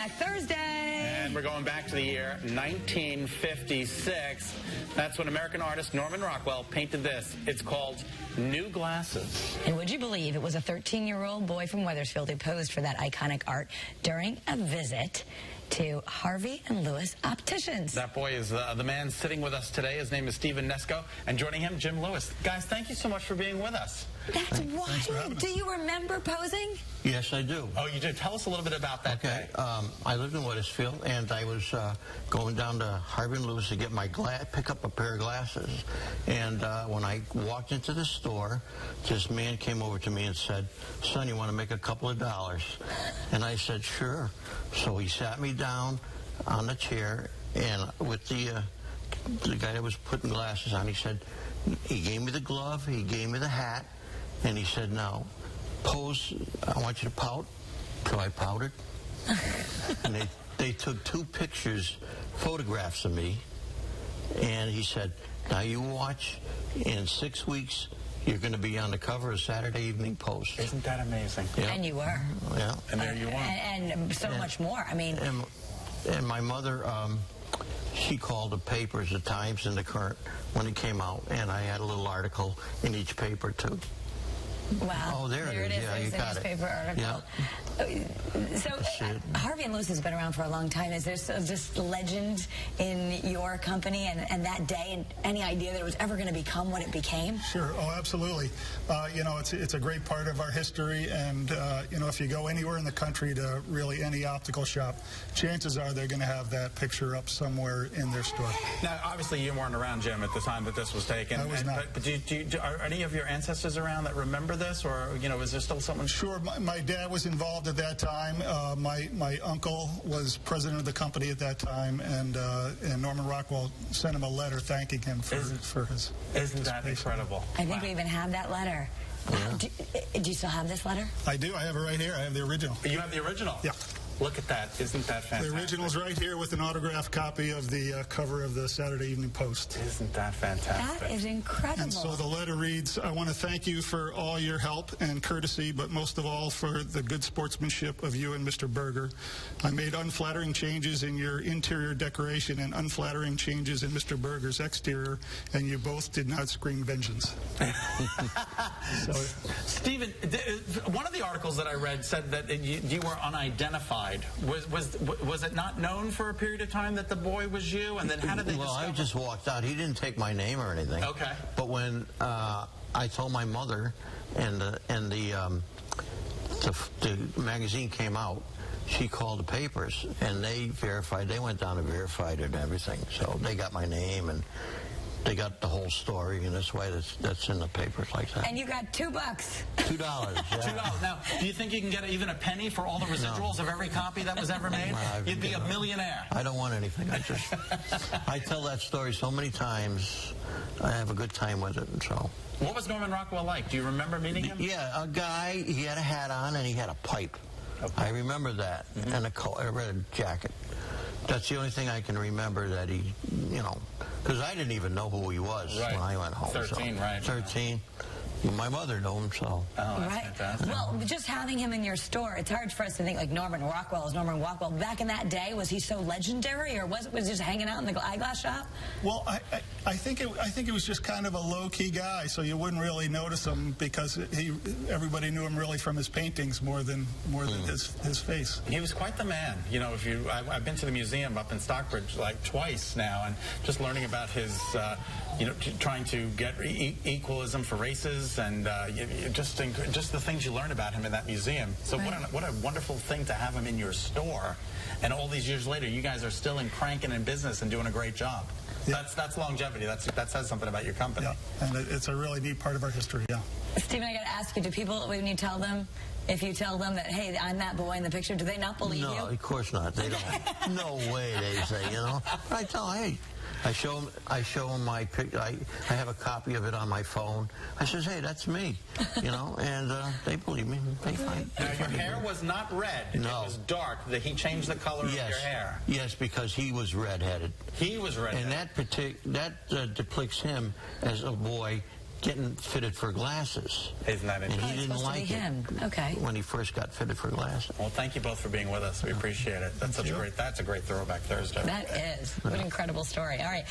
Throwback Thursday. And we're going back to the year 1956. That's when American artist Norman Rockwell painted this. It's called New Glasses. And would you believe it was a 13-year-old boy from Wethersfield who posed for that iconic art during a visit to Harvey and Lewis Opticians. That boy is the man sitting with us today. His name is Steve Nesko, and joining him, Jim Lewis. Guys, thank you so much for being with us. That's wild. Do you remember posing? Yes, I do. Oh, you do? Tell us a little bit about that day. I lived in Wethersfield, and I was going down to Harvey and Lewis to get my pick up a pair of glasses. And when I walked into the store, this man came over to me and said, "Son, you want to make a couple of dollars?" And I said, "Sure." So he sat me down on the chair, and with the guy that was putting glasses on, he gave me the glove, he gave me the hat, and he said, "Now, pose, I want you to pout." So I pouted. And they took 2 photographs of me, and he said, "Now you watch, in 6 weeks, you're going to be on the cover of Saturday Evening Post." Isn't that amazing? Yeah. And you were. Yeah. And there you are. And so much more. I mean... And my mother, she called the papers, the Times and the Current, when it came out, and I had a little article in each paper, too. Wow. Oh, there it is. Yeah, you got it. Newspaper article. Yeah. So, Harvey and Lewis has been around for a long time. Is there just legend in your company and that day, and any idea that it was ever going to become what it became? Sure. Oh, absolutely. You know, it's a great part of our history, and you know, if you go anywhere in the country to really any optical shop, chances are they're going to have that picture up somewhere in their store. Now, obviously, you weren't around, Jim, at the time that this was taken. I was not. But are any of your ancestors around that remember this, or is there still someone? Sure. My dad was involved at that time. My uncle was president of the company at that time, and Norman Rockwell sent him a letter thanking him for his. Isn't that incredible? I think we even have that letter. Yeah. Do you still have this letter? I do. I have it right here. I have the original. You have the original? Yeah. Look at that. Isn't that fantastic? The original's right here with an autographed copy of the cover of the Saturday Evening Post. Isn't that fantastic? That is incredible. And so the letter reads, "I want to thank you for all your help and courtesy, but most of all for the good sportsmanship of you and Mr. Berger. I made unflattering changes in your interior decoration and unflattering changes in Mr. Berger's exterior, and you both did not scream vengeance." Stephen, one of the articles that I read said that you were unidentified. Was it not known for a period of time that the boy was you? And then how did they discover? I just walked out. He didn't take my name or anything. Okay. But when I told my mother, and the magazine came out, she called the papers, and they verified. They went down and verified it and everything. So they got my name, and they got the whole story, and that's why that's in the papers like that. And you got $2. $2. Yeah. $2. Now, do you think you can get even a penny for all the residuals of every copy that was ever made? You'd be a millionaire. I don't want anything. I tell that story so many times. I have a good time with it, and so. What was Norman Rockwell like? Do you remember meeting him? Yeah, a guy. He had a hat on and he had a pipe. Okay. I remember that, and a red jacket. That's the only thing I can remember that he, because I didn't even know who he was when I went home. 13, right. 13. My mother knew him, so. Oh, that's fantastic. Well, just having him in your store, it's hard for us to think like Norman Rockwell is Norman Rockwell. Back in that day, was he so legendary, or was he just hanging out in the eyeglass shop? Well, I think it was just kind of a low-key guy, so you wouldn't really notice him because everybody knew him really from his paintings more than his face. He was quite the man. I've been to the museum up in Stockbridge like twice now, and just learning about his, trying to get equalism for races. And just the things you learn about him in that museum. So what a wonderful thing to have him in your store. And all these years later, you guys are still cranking in business and doing a great job. Yeah. That's longevity. That says something about your company. Yeah, and it's a really neat part of our history, yeah. Stephen, I got to ask you, do people, when you tell them, if you tell them that, hey, I'm that boy in the picture, do they not believe you? No, of course not. They don't. No way, they say, I tell them, hey. I show them my picture. I have a copy of it on my phone. I says, hey, that's me, and they believe me. They find. Now, your hair was not red. No. It was dark. He changed the color of your hair. Yes, because he was redheaded. He was redheaded. And that depicts him as a boy getting fitted for glasses. Isn't that And interesting? he didn't like him. it Okay. when he first got fitted for glasses. Well, thank you both for being with us. We appreciate it. That's a great Throwback Thursday. That is. What an incredible story. All right.